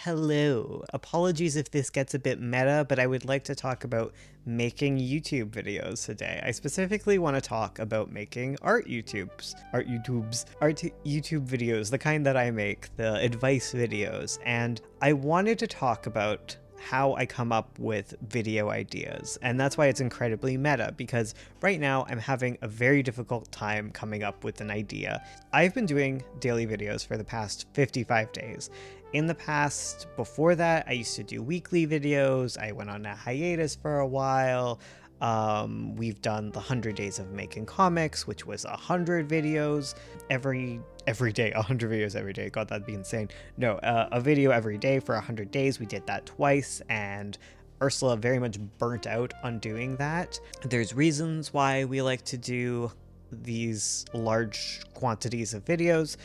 Hello. Apologies if this gets a bit meta, but I would like to talk about making YouTube videos today. I specifically want to talk about making art YouTube videos, the kind that I make, the advice videos. And I wanted to talk about how I come up with video ideas. And that's why it's incredibly meta, because right now I'm having a very difficult time coming up with an idea. I've been doing daily videos for the past 55 days. In the past, before that, I used to do weekly videos. I went on a hiatus for a while. We've done the 100 days of making comics, which was 100 videos every day, 100 videos every day. God, that'd be insane. No, a video every day for 100 days. We did that twice, and Ursula very much burnt out on doing that. There's reasons why we like to do these large quantities of videos.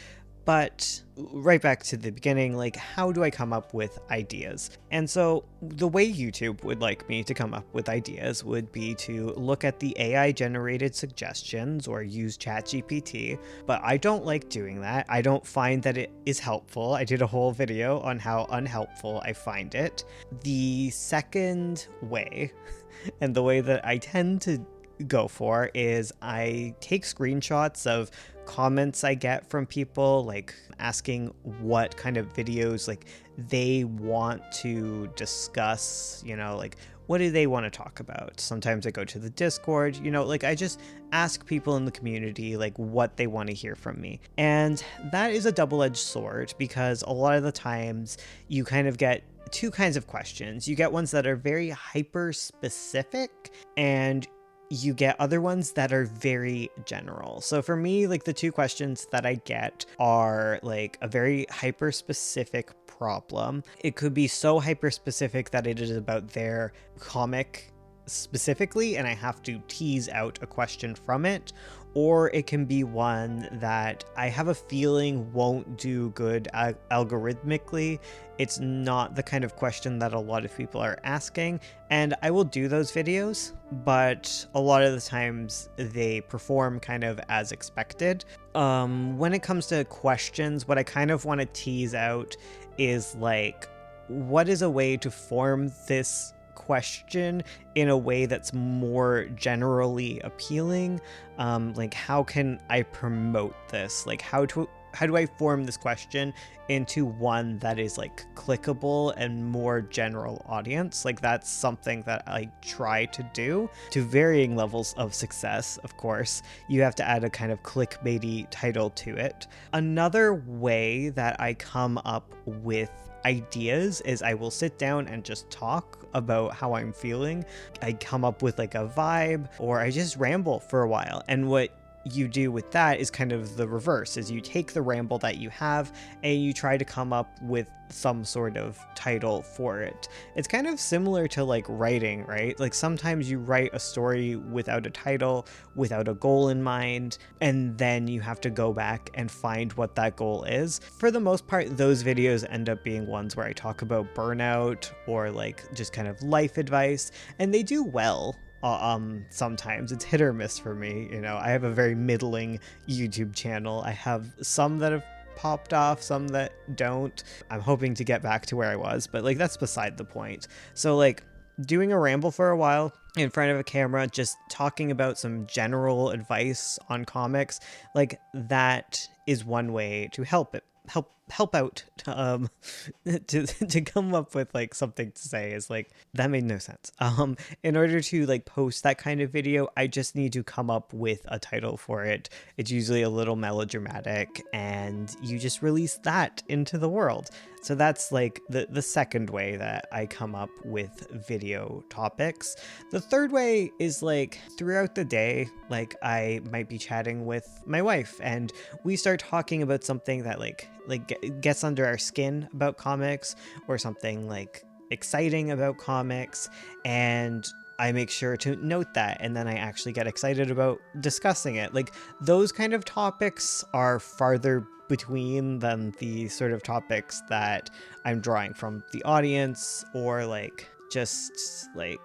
But right back to the beginning, like, how do I come up with ideas? And so the way YouTube would like me to come up with ideas would be to look at the AI generated suggestions or use ChatGPT, but I don't like doing that. I don't find that it is helpful. I did a whole video on how unhelpful I find it. The second way, and the way that I tend to go for, is I take screenshots of comments I get from people, like asking what kind of videos like they want to discuss, like what do they want to talk about. Sometimes I go to the Discord, like I just ask people in the community like what they want to hear from me. And that is a double-edged sword, because a lot of the times you kind of get two kinds of questions. You get ones that are very hyper specific, and you get other ones that are very general. So for me, like the two questions that I get are like a very hyper specific problem. It could be so hyper specific that it is about their comic specifically, and I have to tease out a question from it. Or it can be one that I have a feeling won't do good algorithmically. It's not the kind of question that a lot of people are asking, and I will do those videos, but a lot of the times they perform kind of as expected. When it comes to questions, what I kind of want to tease out is like, what is a way to form this question in a way that's more generally appealing? Like, how can I promote this? Like, how do I form this question into one that is like clickable and more general audience? Like, that's something that I try to do to varying levels of success. Of course, you have to add a kind of clickbaity title to it. Another way that I come up with ideas is I will sit down and just talk about how I'm feeling. I come up with like a vibe, or I just ramble for a while. And what you do with that is kind of the reverse, is you take the ramble that you have and you try to come up with some sort of title for it. It's kind of similar to like writing, right? Like sometimes you write a story without a title, without a goal in mind, and then you have to go back and find what that goal is. For the most part, those videos end up being ones where I talk about burnout or like just kind of life advice, and they do well. Sometimes it's hit or miss for me. I have a very middling YouTube channel. I have some that have popped off, some that don't. I'm hoping to get back to where I was, but like that's beside the point. So like doing a ramble for a while in front of a camera, just talking about some general advice on comics, like that is one way to help out to come up with like something to say. Is like, that made no sense. In order to like post that kind of video, I just need to come up with a title for it. It's usually a little melodramatic, and you just release that into the world. So that's like the second way that I come up with video topics. The third way is like throughout the day, like I might be chatting with my wife and we start talking about something that like gets under our skin about comics, or something like exciting about comics, and I make sure to note that, and then I actually get excited about discussing it. Like, those kind of topics are farther between than the sort of topics that I'm drawing from the audience, or like just like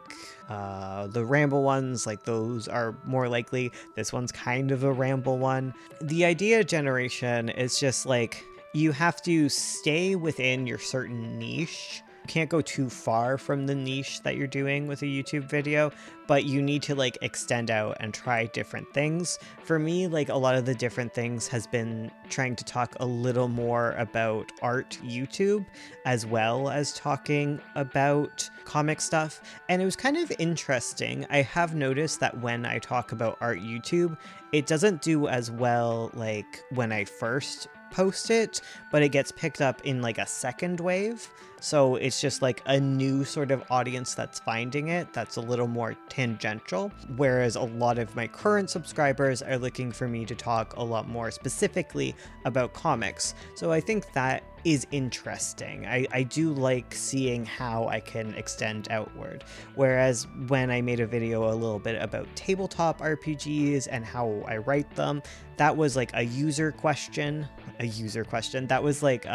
the ramble ones. Like, those are more likely. This one's kind of a ramble one. The idea generation is just like, you have to stay within your certain niche. You can't go too far from the niche that you're doing with a YouTube video, but you need to like extend out and try different things. For me, like a lot of the different things has been trying to talk a little more about art YouTube as well as talking about comic stuff. And it was kind of interesting. I have noticed that when I talk about art YouTube, it doesn't do as well like when I first post it, but it gets picked up in like a second wave. So it's just like a new sort of audience that's finding it that's a little more tangential. Whereas a lot of my current subscribers are looking for me to talk a lot more specifically about comics. So I think that is interesting. I do like seeing how I can extend outward. Whereas when I made a video a little bit about tabletop RPGs and how I write them, that was like a user question. That was like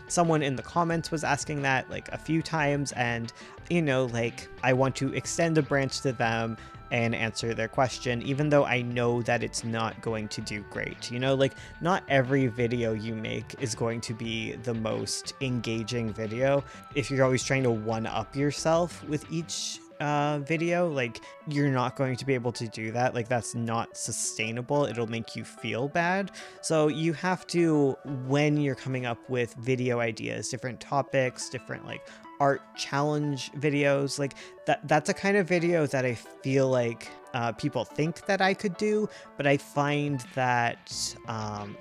someone in the comments was asking that like a few times, and you know, like I want to extend a branch to them and answer their question, even though I know that it's not going to do great. You know, like not every video you make is going to be the most engaging video. If you're always trying to one-up yourself with each video, like you're not going to be able to do that. Like that's not sustainable. It'll make you feel bad. So you have to, when you're coming up with video ideas, different topics, different like art challenge videos, like that's a kind of video that I feel like people think that I could do, but I find that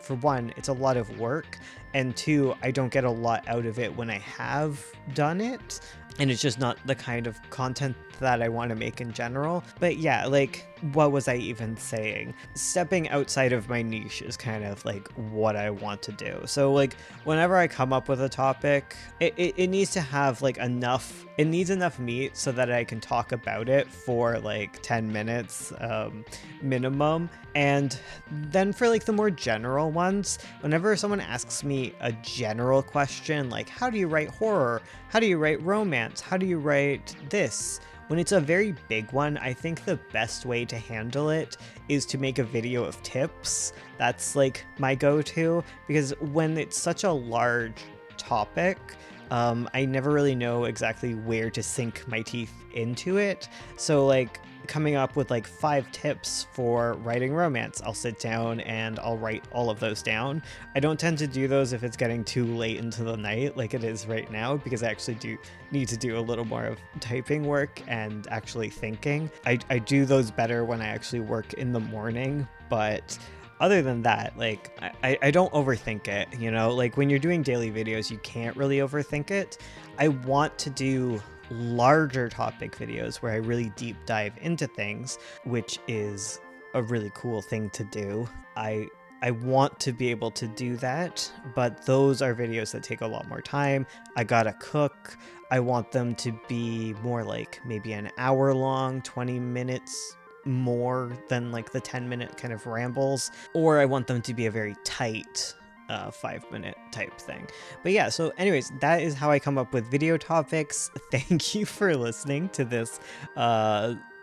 for one, it's a lot of work, and two, I don't get a lot out of it when I have done it, and it's just not the kind of content that I want to make in general. But yeah, like what was I even saying? Stepping outside of my niche is kind of like what I want to do. So like whenever I come up with a topic, it needs to have like enough, it needs enough meat so that I can talk about it for like 10 minutes minimum. And then for like the more general ones, whenever someone asks me a general question, like how do you write horror? How do you write romance? How do you write this? When it's a very big one, I think the best way to handle it is to make a video of tips. That's like my go-to, because when it's such a large topic, I never really know exactly where to sink my teeth into it. So like coming up with like 5 tips for writing romance, I'll sit down and I'll write all of those down. I don't tend to do those if it's getting too late into the night like it is right now, because I actually do need to do a little more of typing work and actually thinking. I do those better when I actually work in the morning, but other than that, like, I don't overthink it, you know? Like, when you're doing daily videos, you can't really overthink it. I want to do larger topic videos where I really deep dive into things, which is a really cool thing to do. I want to be able to do that, but those are videos that take a lot more time. I gotta cook. I want them to be more like maybe an hour long, 20 minutes more than like the 10-minute kind of rambles, or I want them to be a very tight 5-minute type thing. But yeah, so anyways, that is how I come up with video topics. Thank you for listening to this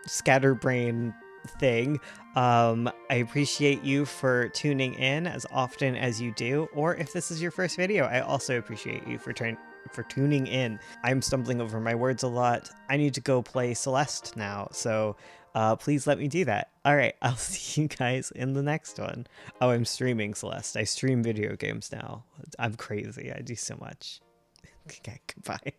scatterbrain thing. I appreciate you for tuning in as often as you do, or if this is your first video, I also appreciate you for tuning in. I'm stumbling over my words a lot. I need to go play Celeste now, so please let me do that. All right, I'll see you guys in the next one. Oh, I'm streaming Celeste. I stream video games now. I'm crazy. I do so much. Okay, goodbye.